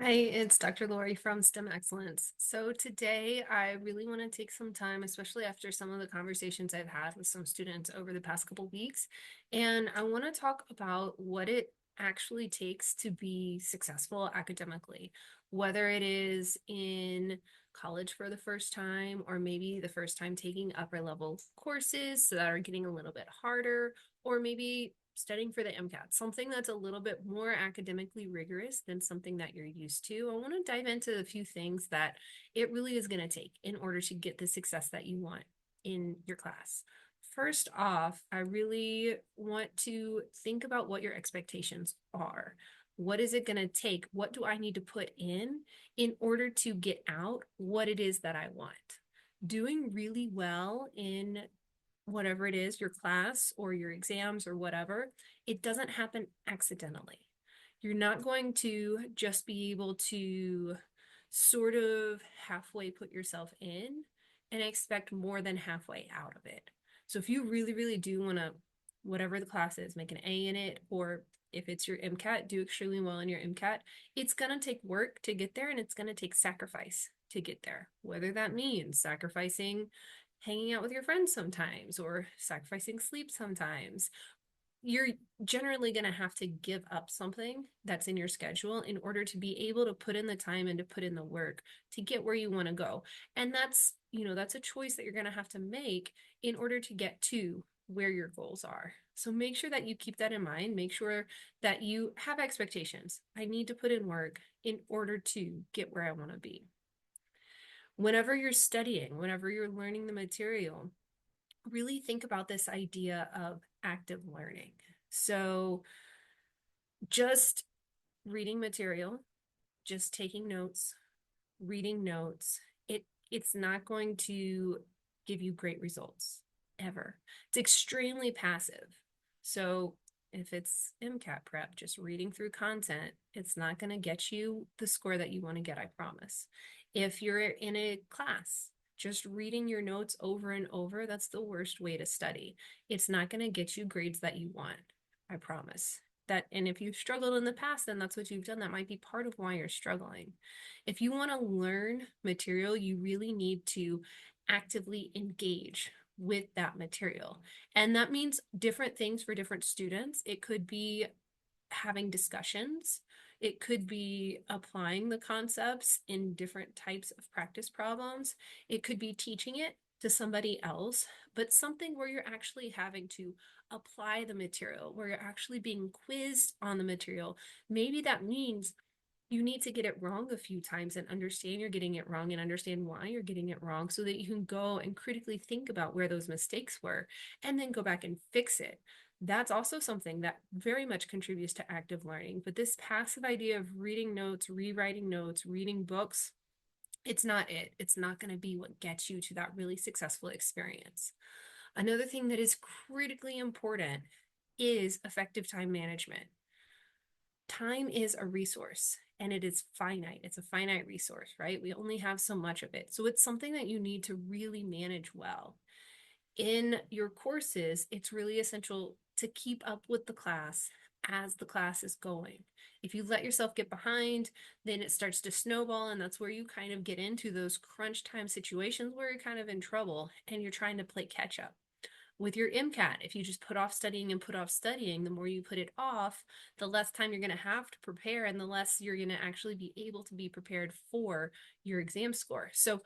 Hi, it's Dr. Lori from STEM Excellence. So today I really want to take some time, especially after some of the conversations I've had with some students over the past couple weeks, and I want to talk about what it actually takes to be successful academically, whether it is in college for the first time or maybe the first time taking upper level courses that are getting a little bit harder, or maybe studying for the MCAT, something that's a little bit more academically rigorous than something that you're used to. I want to dive into a few things that it really is going to take in order to get the success that you want in your class. First off, I really want to think about what your expectations are. What is it going to take? What do I need to put in order to get out what it is that I want? Doing really well in whatever it is, your class or your exams or whatever, it doesn't happen accidentally. You're not going to just be able to sort of halfway put yourself in and expect more than halfway out of it. So if you really, really do want to, whatever the class is, make an A in it, or if it's your MCAT, do extremely well in your MCAT. It's going to take work to get there and it's going to take sacrifice to get there, whether that means sacrificing hanging out with your friends sometimes or sacrificing sleep sometimes. You're generally going to have to give up something that's in your schedule in order to be able to put in the time and to put in the work to get where you want to go. And that's a choice that you're going to have to make in order to get to where your goals are. So make sure that you keep that in mind. Make sure that you have expectations. I need to put in work in order to get where I want to be. Whenever you're studying, whenever you're learning the material, really think about this idea of active learning. So, just reading material, just taking notes, reading notes, it's not going to give you great results ever. It's extremely passive. So, if it's MCAT prep, just reading through content, it's not going to get you the score that you want to get, I promise. If you're in a class, just reading your notes over and over, that's the worst way to study. It's not going to get you grades that you want, I promise. That, and if you've struggled in the past, then that's what you've done. That might be part of why you're struggling. If you want to learn material, you really need to actively engage with that material. And that means different things for different students. It could be having discussions. It could be applying the concepts in different types of practice problems. It could be teaching it to somebody else, but something where you're actually having to apply the material, where you're actually being quizzed on the material. Maybe that means you need to get it wrong a few times and understand you're getting it wrong and understand why you're getting it wrong so that you can go and critically think about where those mistakes were and then go back and fix it. That's also something that very much contributes to active learning. But this passive idea of reading notes, rewriting notes, reading books, it's not it. It's not going to be what gets you to that really successful experience. Another thing that is critically important is effective time management. Time is a resource and it is finite. It's a finite resource, right? We only have so much of it. So it's something that you need to really manage well. In your courses, it's really essential to keep up with the class as the class is going. If you let yourself get behind, then it starts to snowball, and that's where you kind of get into those crunch time situations where you're kind of in trouble and you're trying to play catch up with your MCAT. If you just put off studying and put off studying, the more you put it off, the less time you're going to have to prepare and the less you're going to actually be able to be prepared for your exam score. So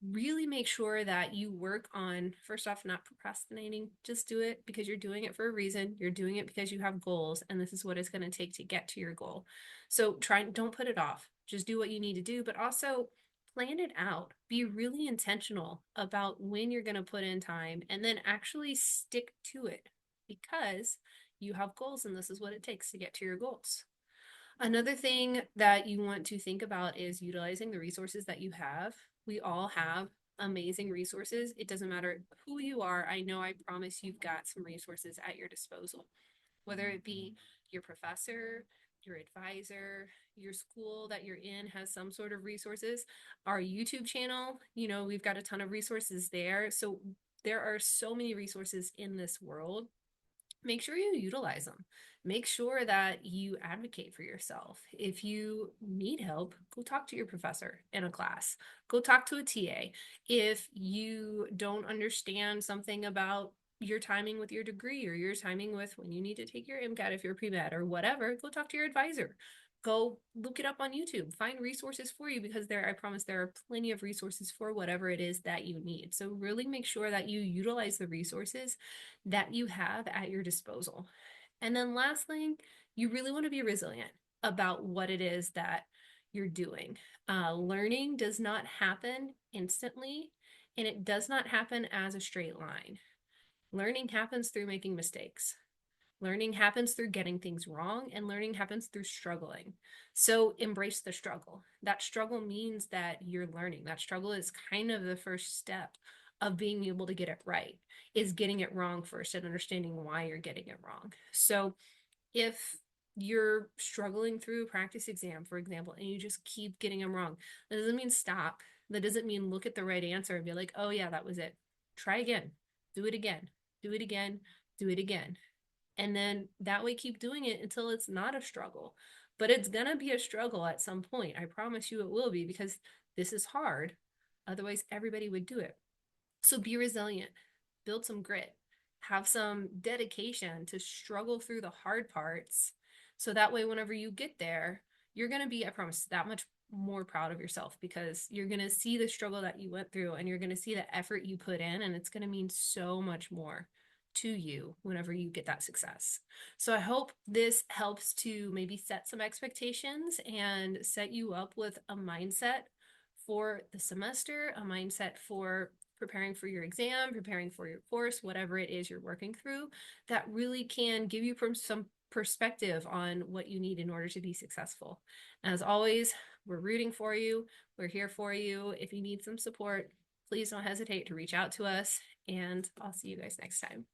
really make sure that you work on, first off, not procrastinating. Just do it because you're doing it for a reason. You're doing it because you have goals, and this is what it's going to take to get to your goal. So don't put it off. Just do what you need to do, but also plan it out. Be really intentional about when you're going to put in time and then actually stick to it because you have goals and this is what it takes to get to your goals. Another thing that you want to think about is utilizing the resources that you have. We all have amazing resources. It doesn't matter who you are. I know I promise you've got some resources at your disposal, whether it be your professor, your advisor, your school that you're in has some sort of resources. Our YouTube channel, we've got a ton of resources there. So there are so many resources in this world make sure you utilize them. Make sure that you advocate for yourself. If you need help, go talk to your professor in a class. Go talk to a TA. If you don't understand something about your timing with your degree or your timing with when you need to take your MCAT if you're pre-med or whatever, go talk to your advisor. Go look it up on YouTube. Find resources for you because I promise there are plenty of resources for whatever it is that you need. So really make sure that you utilize the resources that you have at your disposal. And then last thing, you really want to be resilient about what it is that you're doing. Learning does not happen instantly, and it does not happen as a straight line. Learning happens through making mistakes. Learning happens through getting things wrong, and learning happens through struggling. So embrace the struggle. That struggle means that you're learning. That struggle is kind of the first step of being able to get it right, is getting it wrong first and understanding why you're getting it wrong. So if you're struggling through a practice exam, for example, and you just keep getting them wrong, that doesn't mean stop. That doesn't mean look at the right answer and be like, oh, yeah, that was it. Try again. Do it again. Do it again. Do it again. And then that way, keep doing it until it's not a struggle. But it's going to be a struggle at some point. I promise you it will be because this is hard. Otherwise, everybody would do it. So be resilient, build some grit, have some dedication to struggle through the hard parts. So that way, whenever you get there, you're going to be, I promise, that much more proud of yourself because you're going to see the struggle that you went through and you're going to see the effort you put in, and it's going to mean so much more to you whenever you get that success. So I hope this helps to maybe set some expectations and set you up with a mindset for the semester, a mindset for preparing for your exam, preparing for your course, whatever it is you're working through, that really can give you some perspective on what you need in order to be successful. As always, we're rooting for you. We're here for you. If you need some support, please don't hesitate to reach out to us, and I'll see you guys next time.